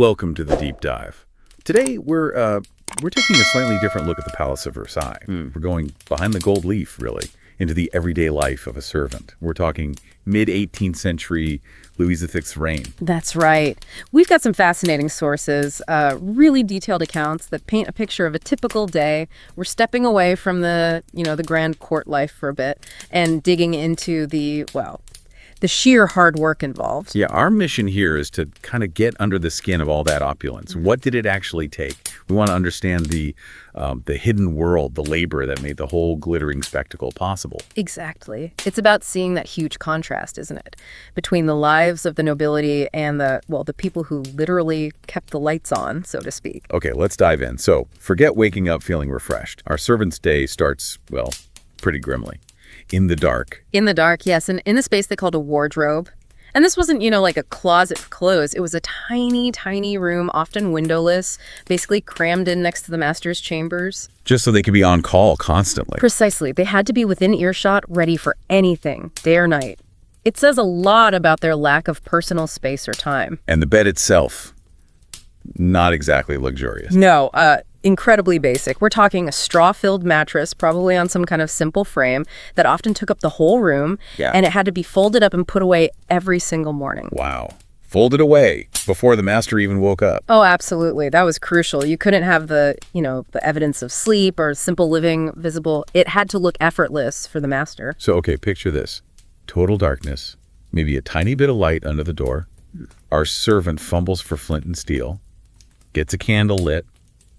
Welcome to the deep dive. Today we're taking a slightly different look at the Palace of Versailles. We're going behind the gold leaf, really, into the everyday life of a servant. We're talking mid-18th century Louis VI's reign. That's right. We've got some fascinating sources, really detailed accounts that paint a picture of a typical day. We're stepping away from the grand court life for a bit and digging into the sheer hard work involved. Yeah, our mission here is to kind of get under the skin of all that opulence. What did it actually take? We want to understand the hidden world, the labor that made the whole glittering spectacle possible. Exactly. It's about seeing that huge contrast, isn't it? Between the lives of the nobility and the people who literally kept the lights on, so to speak. Okay, let's dive in. So, forget waking up feeling refreshed. Our servant's day starts, pretty grimly. In the dark. In the dark, yes. And in a space they called a wardrobe. And this wasn't, like a closet for clothes. It was a tiny, tiny room, often windowless, basically crammed in next to the master's chambers. Just so they could be on call constantly. Precisely. They had to be within earshot, ready for anything, day or night. It says a lot about their lack of personal space or time. And the bed itself, not exactly luxurious. No, incredibly basic. We're talking a straw-filled mattress, probably on some kind of simple frame, that often took up the whole room, and it had to be folded up and put away every single morning. Wow. Folded away before the master even woke up. Oh, absolutely. That was crucial. You couldn't have the evidence of sleep or simple living visible. It had to look effortless for the master. So, okay, picture this. Total darkness, maybe a tiny bit of light under the door. Our servant fumbles for flint and steel, gets a candle lit.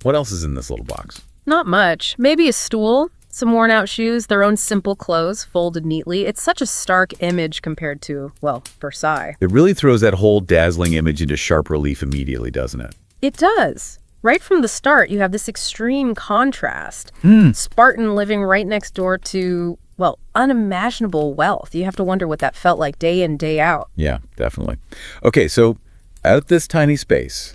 What else is in this little box? Not much. Maybe a stool, some worn-out shoes, their own simple clothes folded neatly. It's such a stark image compared to, Versailles. It really throws that whole dazzling image into sharp relief immediately, doesn't it? It does. Right from the start, you have this extreme contrast. Spartan living right next door to, unimaginable wealth. You have to wonder what that felt like day in, day out. Yeah, definitely. Okay, so at this tiny space,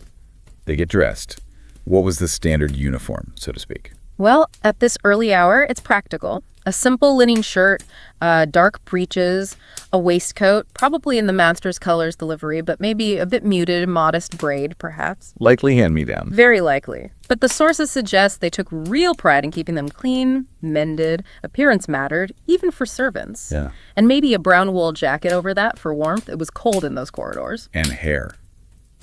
they get dressed. What was the standard uniform, so to speak? Well, at this early hour, it's practical. A simple linen shirt, dark breeches, a waistcoat, probably in the master's colors, the livery, but maybe a bit muted, modest braid, perhaps. Likely hand-me-down. Very likely. But the sources suggest they took real pride in keeping them clean, mended, appearance mattered, even for servants. Yeah. And maybe a brown wool jacket over that for warmth. It was cold in those corridors. And hair.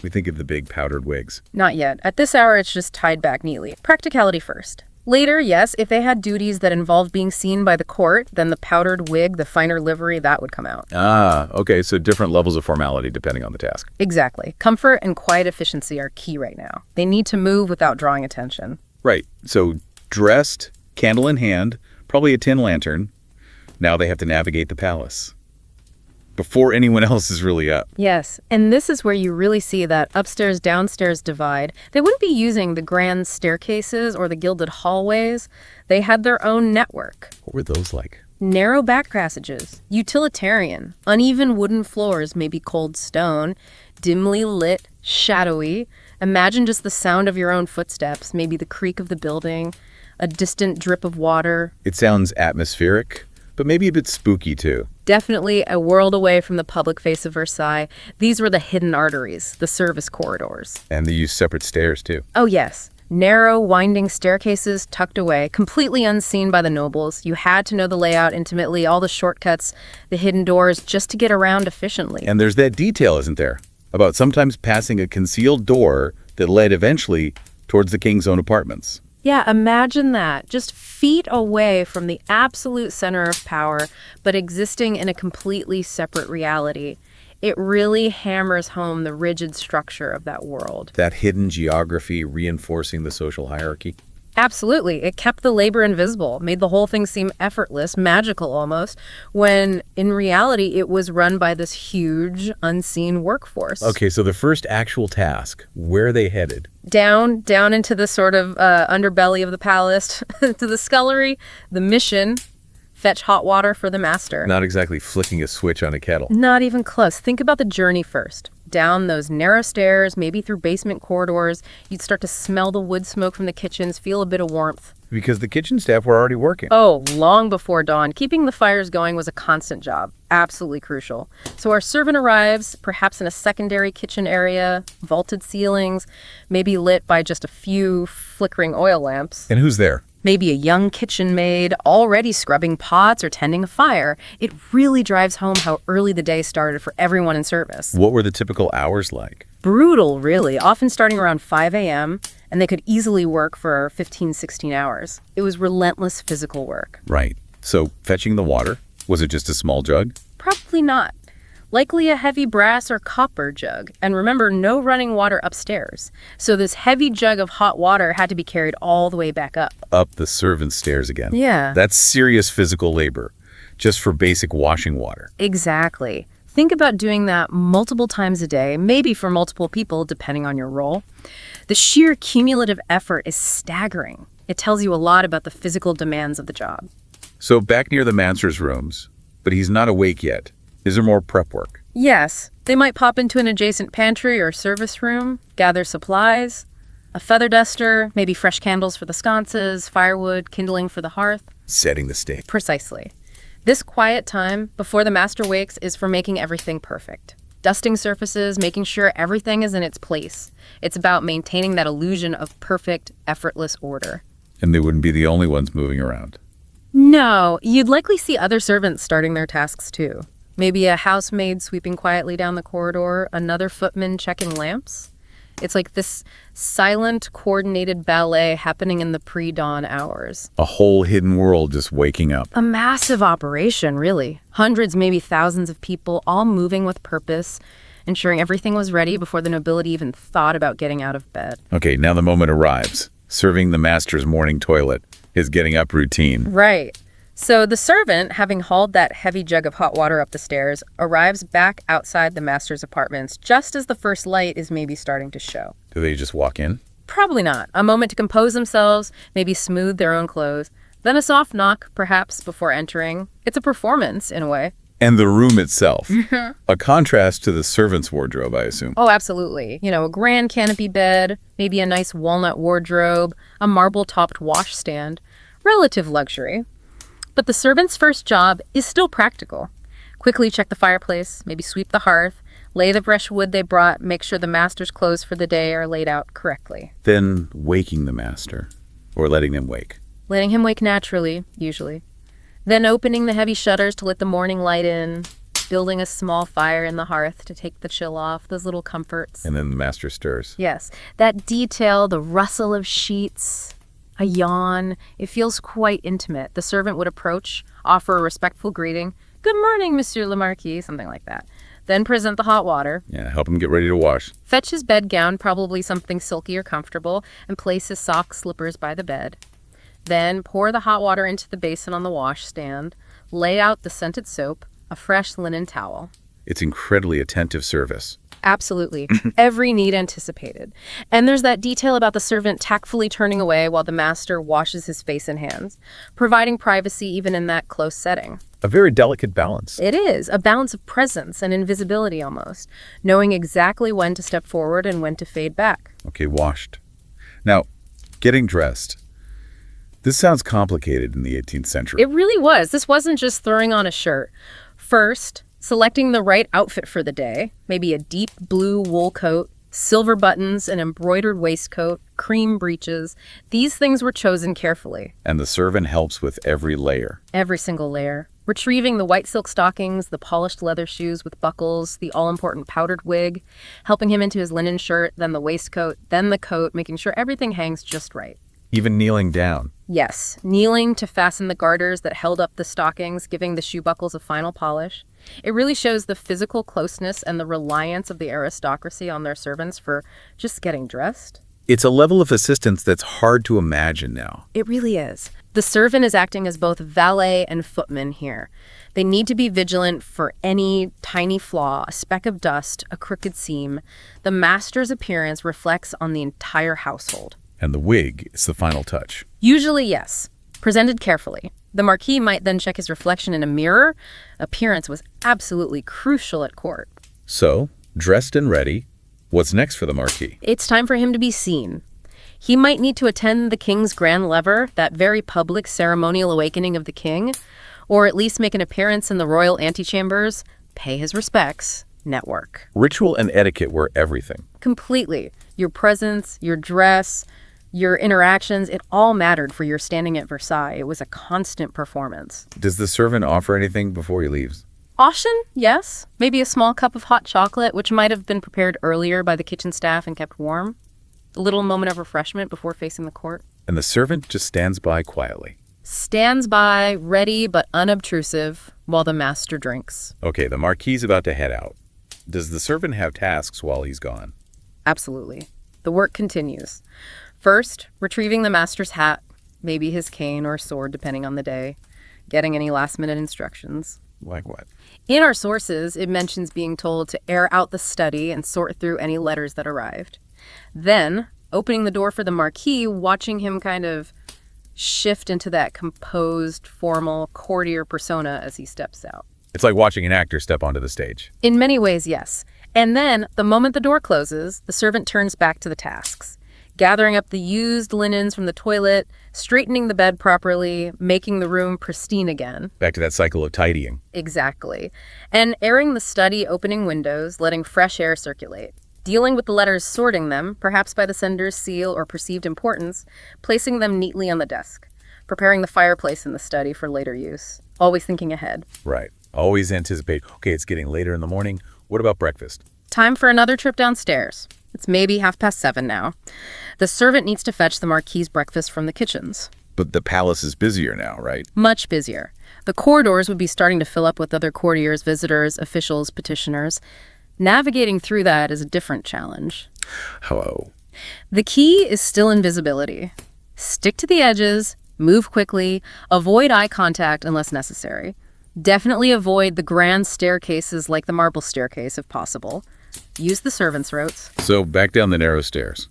We think of the big powdered wigs. Not yet. At this hour, it's just tied back neatly. Practicality first. Later, yes, if they had duties that involved being seen by the court, then the powdered wig, the finer livery, that would come out. Ah, okay, so different levels of formality depending on the task. Exactly. Comfort and quiet efficiency are key right now. They need to move without drawing attention. Right. So dressed, candle in hand, probably a tin lantern. Now they have to navigate the palace before anyone else is really up. Yes, and this is where you really see that upstairs-downstairs divide. They wouldn't be using the grand staircases or the gilded hallways. They had their own network. What were those like? Narrow back passages, utilitarian, uneven wooden floors, maybe cold stone, dimly lit, shadowy. Imagine just the sound of your own footsteps, maybe the creak of the building, a distant drip of water. It sounds atmospheric, but maybe a bit spooky too. Definitely a world away from the public face of Versailles. These were the hidden arteries, the service corridors. And they used separate stairs too. Oh, yes. Narrow, winding staircases tucked away, completely unseen by the nobles. You had to know the layout intimately, all the shortcuts, the hidden doors, just to get around efficiently. And there's that detail, isn't there? About sometimes passing a concealed door that led eventually towards the king's own apartments. Yeah, imagine that. Just feet away from the absolute center of power, but existing in a completely separate reality. It really hammers home the rigid structure of that world. That hidden geography reinforcing the social hierarchy. Absolutely. It kept the labor invisible, made the whole thing seem effortless, magical almost, when in reality it was run by this huge, unseen workforce. Okay, so the first actual task, where are they headed? Down into the sort of underbelly of the palace, to the scullery, the mission, fetch hot water for the master. Not exactly flicking a switch on a kettle. Not even close. Think about the journey first. Down those narrow stairs, maybe through basement corridors, you'd start to smell the wood smoke from the kitchens, feel a bit of warmth. Because the kitchen staff were already working. Oh, long before dawn. Keeping the fires going was a constant job. Absolutely crucial. So our servant arrives, perhaps in a secondary kitchen area, vaulted ceilings, maybe lit by just a few flickering oil lamps. And who's there? Maybe a young kitchen maid already scrubbing pots or tending a fire. It really drives home how early the day started for everyone in service. What were the typical hours like? Brutal, really, often starting around 5 a.m., and they could easily work for 15, 16 hours. It was relentless physical work. Right. So fetching the water, was it just a small jug? Probably not. Likely a heavy brass or copper jug. And remember, no running water upstairs. So this heavy jug of hot water had to be carried all the way back up. Up the servants' stairs again. Yeah. That's serious physical labor, just for basic washing water. Exactly. Think about doing that multiple times a day, maybe for multiple people, depending on your role. The sheer cumulative effort is staggering. It tells you a lot about the physical demands of the job. So back near the master's rooms, but he's not awake yet. Is there more prep work? Yes, they might pop into an adjacent pantry or service room, gather supplies, a feather duster, maybe fresh candles for the sconces, firewood, kindling for the hearth. Setting the stage. Precisely. This quiet time before the master wakes is for making everything perfect. Dusting surfaces, making sure everything is in its place. It's about maintaining that illusion of perfect, effortless order. And they wouldn't be the only ones moving around. No, you'd likely see other servants starting their tasks too. Maybe a housemaid sweeping quietly down the corridor, another footman checking lamps. It's like this silent, coordinated ballet happening in the pre-dawn hours. A whole hidden world just waking up. A massive operation, really. Hundreds, maybe thousands of people, all moving with purpose, ensuring everything was ready before the nobility even thought about getting out of bed. Okay, now the moment arrives. Serving the master's morning toilet, his getting up routine. Right. So the servant, having hauled that heavy jug of hot water up the stairs, arrives back outside the master's apartments just as the first light is maybe starting to show. Do they just walk in? Probably not. A moment to compose themselves, maybe smooth their own clothes. Then a soft knock, perhaps, before entering. It's a performance, in a way. And the room itself. A contrast to the servant's wardrobe, I assume. Oh, absolutely. You know, a grand canopy bed, maybe a nice walnut wardrobe, a marble-topped washstand. Relative luxury. But the servant's first job is still practical. Quickly check the fireplace, maybe sweep the hearth, lay the fresh wood they brought, make sure the master's clothes for the day are laid out correctly. Then waking the master, or letting them wake. Letting him wake naturally, usually. Then opening the heavy shutters to let the morning light in, building a small fire in the hearth to take the chill off, those little comforts. And then the master stirs. Yes, that detail, the rustle of sheets, a yawn, it feels quite intimate. The servant would approach, offer a respectful greeting. Good morning, Monsieur le Marquis, something like that. Then present the hot water. Yeah, help him get ready to wash. Fetch his bedgown, probably something silky or comfortable, and place his sock slippers by the bed. Then pour the hot water into the basin on the washstand. Lay out the scented soap, a fresh linen towel. It's incredibly attentive service. Absolutely. Every need anticipated. And there's that detail about the servant tactfully turning away while the master washes his face and hands, providing privacy even in that close setting. A very delicate balance. It is, a balance of presence and invisibility almost, knowing exactly when to step forward and when to fade back. Okay, washed. Now, getting dressed. This sounds complicated in the 18th century. It really was. This wasn't just throwing on a shirt. First, selecting the right outfit for the day, maybe a deep blue wool coat, silver buttons, an embroidered waistcoat, cream breeches. These things were chosen carefully. And the servant helps with every layer. Every single layer. Retrieving the white silk stockings, the polished leather shoes with buckles, the all-important powdered wig, helping him into his linen shirt, then the waistcoat, then the coat, making sure everything hangs just right. Even kneeling down. Yes, kneeling to fasten the garters that held up the stockings, giving the shoe buckles a final polish. It really shows the physical closeness and the reliance of the aristocracy on their servants for just getting dressed. It's a level of assistance that's hard to imagine now. It really is. The servant is acting as both valet and footman here. They need to be vigilant for any tiny flaw, a speck of dust, a crooked seam. The master's appearance reflects on the entire household. And the wig is the final touch. Usually, yes. Presented carefully. The Marquis might then check his reflection in a mirror. Appearance was absolutely crucial at court. So, dressed and ready, what's next for the Marquis? It's time for him to be seen. He might need to attend the king's grand lever, that very public ceremonial awakening of the king, or at least make an appearance in the royal antechambers, pay his respects, network. Ritual and etiquette were everything. Completely. Your presence, your dress, your interactions, it all mattered for your standing at Versailles. It was a constant performance. Does the servant offer anything before he leaves? Often, yes. Maybe a small cup of hot chocolate, which might have been prepared earlier by the kitchen staff and kept warm. A little moment of refreshment before facing the court. And the servant just stands by quietly. Stands by, ready but unobtrusive, while the master drinks. Okay, the Marquis is about to head out. Does the servant have tasks while he's gone? Absolutely. The work continues. First, retrieving the master's hat, maybe his cane or sword, depending on the day. Getting any last-minute instructions. Like what? In our sources, it mentions being told to air out the study and sort through any letters that arrived. Then, opening the door for the Marquis, watching him kind of shift into that composed, formal, courtier persona as he steps out. It's like watching an actor step onto the stage. In many ways, yes. And then, the moment the door closes, the servant turns back to the tasks. Gathering up the used linens from the toilet, straightening the bed properly, making the room pristine again. Back to that cycle of tidying. Exactly. And airing the study, opening windows, letting fresh air circulate. Dealing with the letters, sorting them, perhaps by the sender's seal or perceived importance, placing them neatly on the desk. Preparing the fireplace in the study for later use. Always thinking ahead. Right. Always anticipate, okay, it's getting later in the morning. What about breakfast? Time for another trip downstairs. It's maybe 7:30 now. The servant needs to fetch the Marquis's breakfast from the kitchens. But the palace is busier now, right? Much busier. The corridors would be starting to fill up with other courtiers, visitors, officials, petitioners. Navigating through that is a different challenge. Hello. The key is still invisibility. Stick to the edges, move quickly, avoid eye contact unless necessary. Definitely avoid the grand staircases like the marble staircase if possible. Use the servant's rotes. So back down the narrow stairs.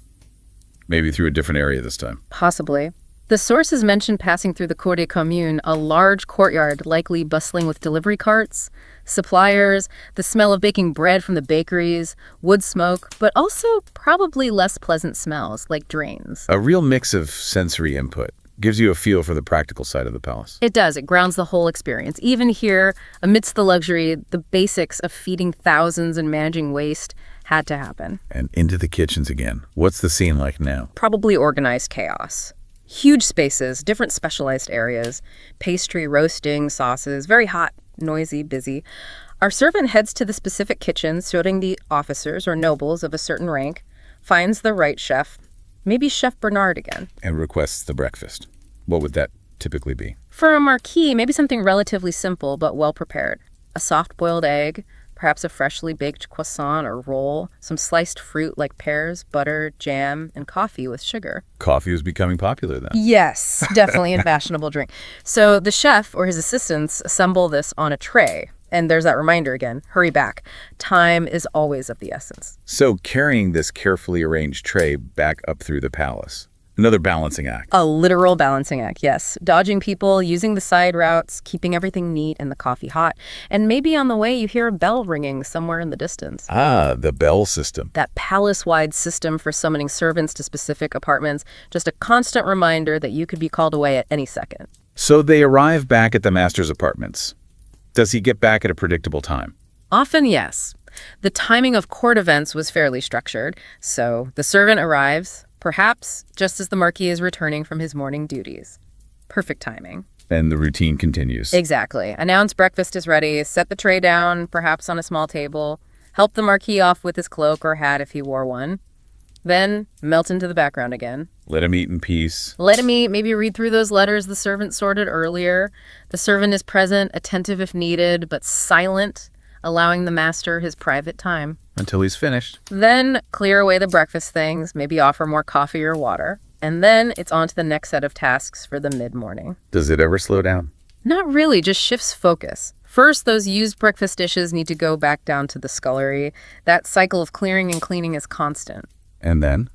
Maybe through a different area this time. Possibly. The sources mention passing through the Cour des Communes, a large courtyard likely bustling with delivery carts, suppliers, the smell of baking bread from the bakeries, wood smoke, but also probably less pleasant smells like drains. A real mix of sensory input. Gives you a feel for the practical side of the palace. It does. It grounds the whole experience. Even here, amidst the luxury, the basics of feeding thousands and managing waste had to happen. And into the kitchens again. What's the scene like now? Probably organized chaos. Huge spaces, different specialized areas, pastry, roasting, sauces, very hot, noisy, busy. Our servant heads to the specific kitchen, sorting the officers or nobles of a certain rank, finds the right chef, maybe Chef Bernard again. And requests the breakfast. What would that typically be? For a Marquis, maybe something relatively simple but well prepared. A soft-boiled egg, perhaps a freshly baked croissant or roll, some sliced fruit like pears, butter, jam, and coffee with sugar. Coffee was becoming popular then. Yes, definitely a fashionable drink. So the chef or his assistants assemble this on a tray. And there's that reminder again, hurry back. Time is always of the essence. So carrying this carefully arranged tray back up through the palace. Another balancing act. A literal balancing act, yes. Dodging people, using the side routes, keeping everything neat and the coffee hot. And maybe on the way you hear a bell ringing somewhere in the distance. Ah, the bell system. That palace-wide system for summoning servants to specific apartments. Just a constant reminder that you could be called away at any second. So they arrive back at the master's apartments. Does he get back at a predictable time? Often, yes. The timing of court events was fairly structured. So the servant arrives, perhaps just as the Marquis is returning from his morning duties. Perfect timing. And the routine continues. Exactly. Announce breakfast is ready, set the tray down, perhaps on a small table, help the Marquis off with his cloak or hat if he wore one, then melt into the background again. Let him eat in peace. Let him eat, maybe read through those letters the servant sorted earlier. The servant is present, attentive if needed, but silent, allowing the master his private time. Until he's finished. Then clear away the breakfast things, maybe offer more coffee or water. And then it's on to the next set of tasks for the mid-morning. Does it ever slow down? Not really, just shifts focus. First, those used breakfast dishes need to go back down to the scullery. That cycle of clearing and cleaning is constant. And then?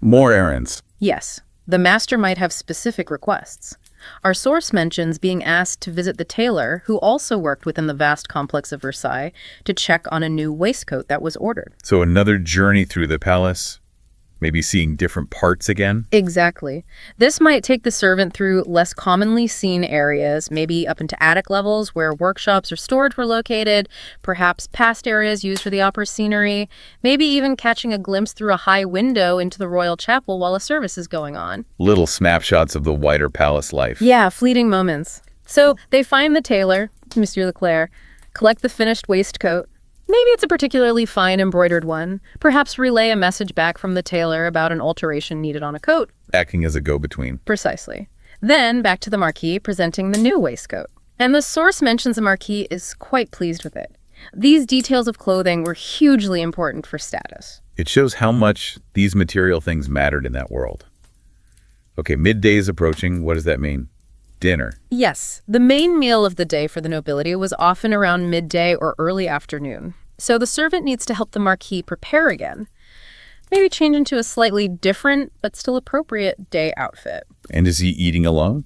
More errands. Yes, the master might have specific requests. Our source mentions being asked to visit the tailor, who also worked within the vast complex of Versailles, to check on a new waistcoat that was ordered. So another journey through the palace, Maybe seeing different parts again? Exactly. This might take the servant through less commonly seen areas, maybe up into attic levels where workshops or storage were located, perhaps past areas used for the opera scenery, maybe even catching a glimpse through a high window into the royal chapel while a service is going on. Little snapshots of the wider palace life. Yeah, fleeting moments. So they find the tailor, Monsieur Leclerc, collect the finished waistcoat. Maybe it's a particularly fine embroidered one. Perhaps relay a message back from the tailor about an alteration needed on a coat. Acting as a go-between. Precisely. Then back to the Marquis presenting the new waistcoat. And the source mentions the Marquis is quite pleased with it. These details of clothing were hugely important for status. It shows how much these material things mattered in that world. Okay, midday is approaching. What does that mean? Dinner. Yes, the main meal of the day for the nobility was often around midday or early afternoon. So the servant needs to help the Marquis prepare again. Maybe change into a slightly different but still appropriate day outfit. And is he eating alone?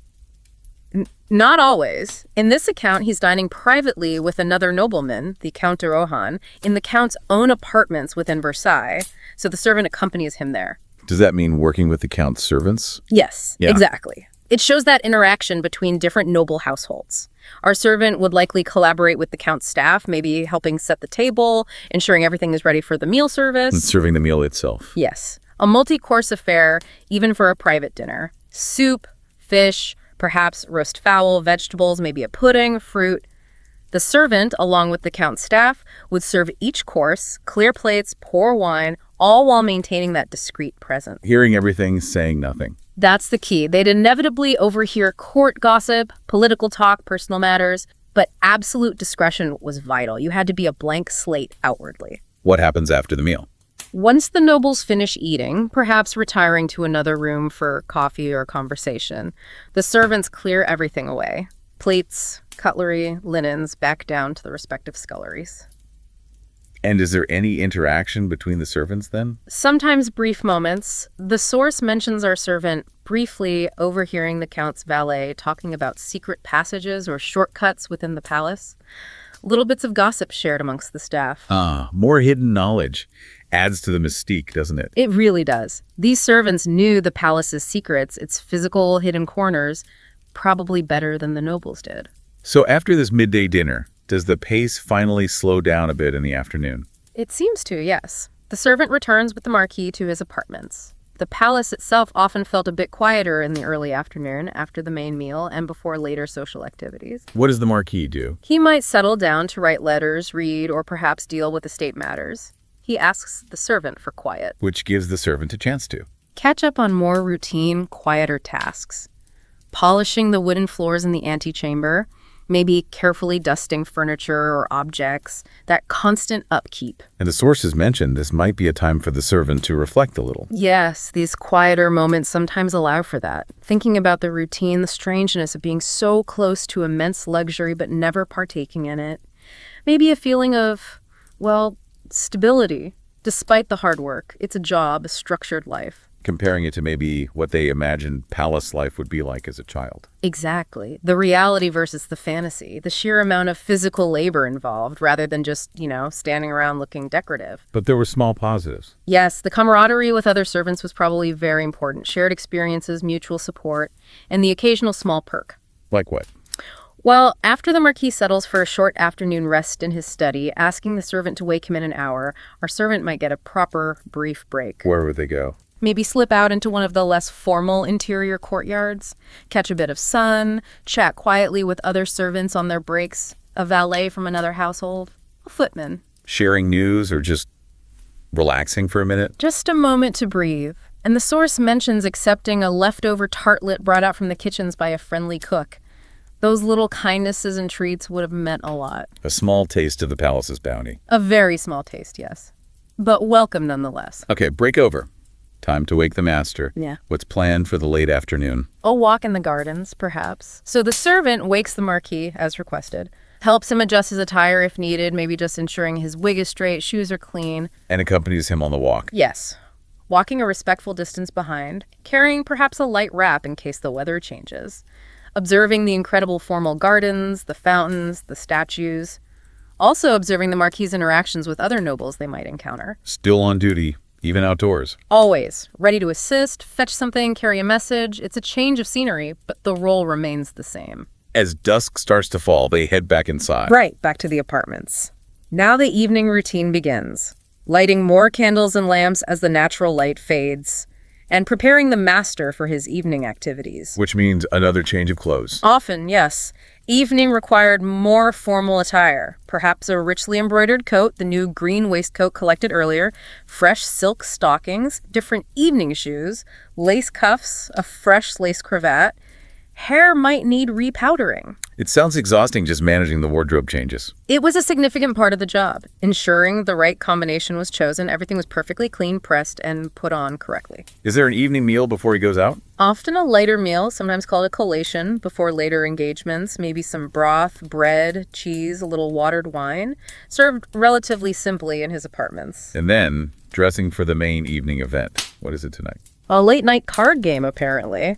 Not always. In this account, he's dining privately with another nobleman, the Count de Rohan, in the Count's own apartments within Versailles, so the servant accompanies him there. Does that mean working with the Count's servants? Yes, Yeah. exactly. It shows that interaction between different noble households. Our servant would likely collaborate with the Count's staff, maybe helping set the table, ensuring everything is ready for the meal service. And serving the meal itself. Yes, a multi-course affair, even for a private dinner. Soup, fish, perhaps roast fowl, vegetables, maybe a pudding, fruit. The servant, along with the Count's staff, would serve each course, clear plates, pour wine, all while maintaining that discreet presence. Hearing everything, saying nothing. That's the key. They'd inevitably overhear court gossip, political talk, personal matters, but absolute discretion was vital. You had to be a blank slate outwardly. What happens after the meal? Once the nobles finish eating, perhaps retiring to another room for coffee or conversation, the servants clear everything away. Plates, cutlery, linens, back down to the respective sculleries. And is there any interaction between the servants then? Sometimes brief moments. The source mentions our servant briefly overhearing the Count's valet talking about secret passages or shortcuts within the palace. Little bits of gossip shared amongst the staff. More hidden knowledge. Adds to the mystique, doesn't it? It really does. These servants knew the palace's secrets, its physical hidden corners, probably better than the nobles did. So after this midday dinner, does the pace finally slow down a bit in the afternoon? It seems to, yes. The servant returns with the Marquis to his apartments. The palace itself often felt a bit quieter in the early afternoon after the main meal and before later social activities. What does the Marquis do? He might settle down to write letters, read, or perhaps deal with estate matters. He asks the servant for quiet. Which gives the servant a chance to. Catch up on more routine, quieter tasks. Polishing the wooden floors in the antechamber, maybe carefully dusting furniture or objects, that constant upkeep. And the sources mentioned this might be a time for the servant to reflect a little. Yes, these quieter moments sometimes allow for that. Thinking about the routine, the strangeness of being so close to immense luxury but never partaking in it. Maybe a feeling of, well, stability. Despite the hard work, it's a job, a structured life. Comparing it to maybe what they imagined palace life would be like as a child. Exactly. The reality versus the fantasy. The sheer amount of physical labor involved rather than just, standing around looking decorative. But there were small positives. Yes, the camaraderie with other servants was probably very important. Shared experiences, mutual support, and the occasional small perk. Like what? Well, after the Marquis settles for a short afternoon rest in his study, asking the servant to wake him in an hour, our servant might get a proper, brief break. Where would they go? Maybe slip out into one of the less formal interior courtyards, catch a bit of sun, chat quietly with other servants on their breaks, a valet from another household, a footman. Sharing news or just relaxing for a minute? Just a moment to breathe. And the source mentions accepting a leftover tartlet brought out from the kitchens by a friendly cook. Those little kindnesses and treats would have meant a lot. A small taste of the palace's bounty. A very small taste, yes. But welcome nonetheless. Okay, break over. Time to wake the master. Yeah. What's planned for the late afternoon? A walk in the gardens, perhaps. So the servant wakes the Marquis, as requested, helps him adjust his attire if needed, maybe just ensuring his wig is straight, shoes are clean. And accompanies him on the walk. Yes. Walking a respectful distance behind, carrying perhaps a light wrap in case the weather changes. Observing the incredible formal gardens, the fountains, the statues. Also observing the Marquis' interactions with other nobles they might encounter. Still on duty. Even outdoors. Always. Ready to assist, fetch something, carry a message. It's a change of scenery, but the role remains the same. As dusk starts to fall, they head back inside. Right, back to the apartments. Now the evening routine begins. Lighting more candles and lamps as the natural light fades, and preparing the master for his evening activities. Which means another change of clothes. Often, yes. Evening required more formal attire. Perhaps a richly embroidered coat, the new green waistcoat collected earlier, fresh silk stockings, different evening shoes, lace cuffs, a fresh lace cravat. Hair might need repowdering. It sounds exhausting just managing the wardrobe changes. It was a significant part of the job, ensuring the right combination was chosen, everything was perfectly clean, pressed, and put on correctly. Is there an evening meal before he goes out? Often a lighter meal, sometimes called a collation, before later engagements, maybe some broth, bread, cheese, a little watered wine, served relatively simply in his apartments. And then, dressing for the main evening event. What is it tonight? A late-night card game, apparently.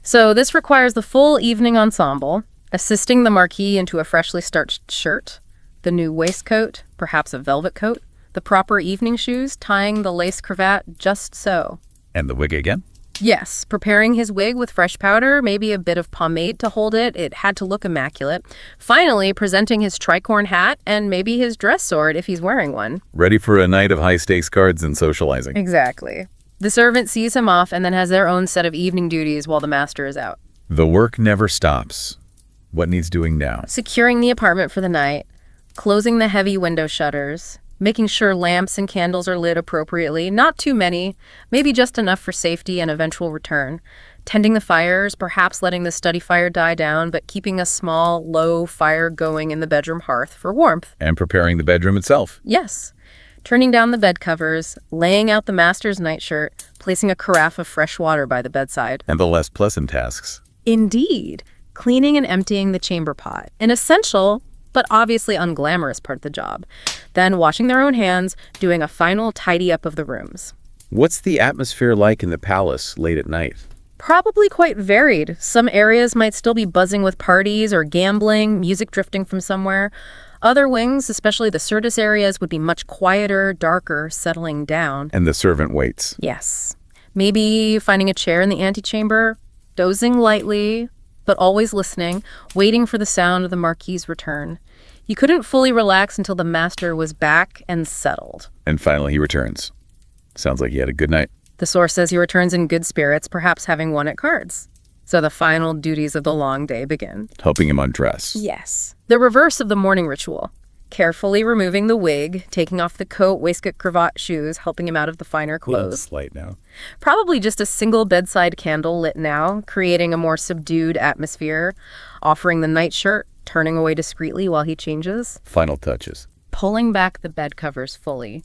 So this requires the full evening ensemble, assisting the marquis into a freshly starched shirt, the new waistcoat, perhaps a velvet coat, the proper evening shoes, tying the lace cravat just so. And the wig again? Yes, preparing his wig with fresh powder, maybe a bit of pomade to hold it. It had to look immaculate. Finally, presenting his tricorn hat and maybe his dress sword if he's wearing one. Ready for a night of high-stakes cards and socializing. Exactly. The servant sees him off and then has their own set of evening duties while the master is out. The work never stops. What needs doing now? Securing the apartment for the night, closing the heavy window shutters, making sure lamps and candles are lit appropriately, not too many, maybe just enough for safety and eventual return. Tending the fires, perhaps letting the study fire die down, but keeping a small, low fire going in the bedroom hearth for warmth. And preparing the bedroom itself. Yes. Turning down the bed covers, laying out the master's nightshirt, placing a carafe of fresh water by the bedside. And the less pleasant tasks. Indeed. Cleaning and emptying the chamber pot. An essential, but obviously unglamorous part of the job. Then washing their own hands, doing a final tidy up of the rooms. What's the atmosphere like in the palace late at night? Probably quite varied. Some areas might still be buzzing with parties or gambling, music drifting from somewhere. Other wings, especially the service areas, would be much quieter, darker, settling down. And the servant waits. Yes. Maybe finding a chair in the antechamber, dozing lightly, but always listening, waiting for the sound of the marquis's return. He couldn't fully relax until the master was back and settled. And finally he returns. Sounds like he had a good night. The source says he returns in good spirits, perhaps having won at cards. So the final duties of the long day begin. Helping him undress. Yes. The reverse of the morning ritual. Carefully removing the wig, taking off the coat, waistcoat, cravat, shoes, helping him out of the finer clothes. Slight now. Probably just a single bedside candle lit now, creating a more subdued atmosphere, offering the nightshirt, turning away discreetly while he changes. Final touches. Pulling back the bed covers fully,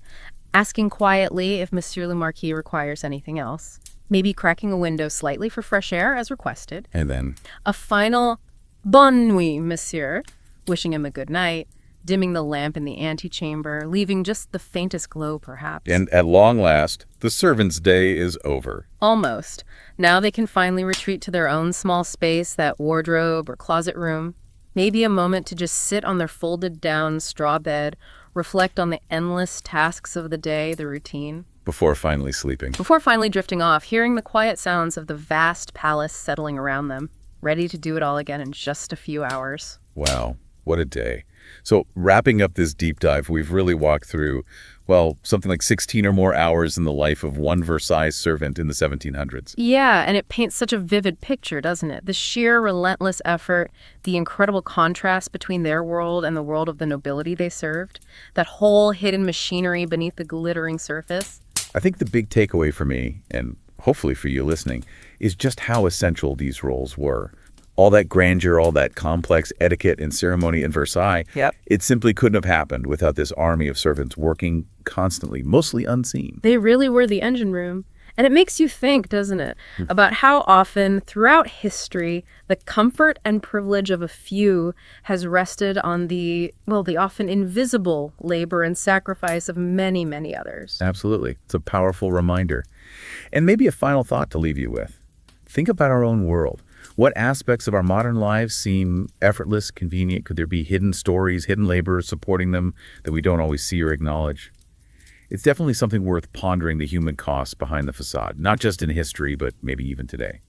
asking quietly if Monsieur le Marquis requires anything else. Maybe cracking a window slightly for fresh air as requested. And then A final bonne nuit, monsieur, wishing him a good night, dimming the lamp in the antechamber, leaving just the faintest glow, perhaps. And at long last, the servant's day is over. Almost. Now they can finally retreat to their own small space, that wardrobe or closet room. Maybe a moment to just sit on their folded down straw bed, reflect on the endless tasks of the day, the routine. Before finally sleeping. Before finally drifting off, hearing the quiet sounds of the vast palace settling around them, ready to do it all again in just a few hours. Wow, what a day. So wrapping up this deep dive, we've really walked through, well, something like 16 or more hours in the life of one Versailles servant in the 1700s. Yeah, and it paints such a vivid picture, doesn't it? The sheer relentless effort, the incredible contrast between their world and the world of the nobility they served, that whole hidden machinery beneath the glittering surface. I think the big takeaway for me, and hopefully for you listening, is just how essential these roles were. All that grandeur, all that complex etiquette and ceremony in Versailles, it simply couldn't have happened without this army of servants working constantly, mostly unseen. They really were the engine room. And it makes you think, doesn't it, about how often throughout history the comfort and privilege of a few has rested on the often invisible labor and sacrifice of many, many others. Absolutely. It's a powerful reminder. And maybe a final thought to leave you with. Think about our own world. What aspects of our modern lives seem effortless, convenient? Could there be hidden stories, hidden labor supporting them that we don't always see or acknowledge? It's definitely something worth pondering the human costs behind the facade, not just in history, but maybe even today.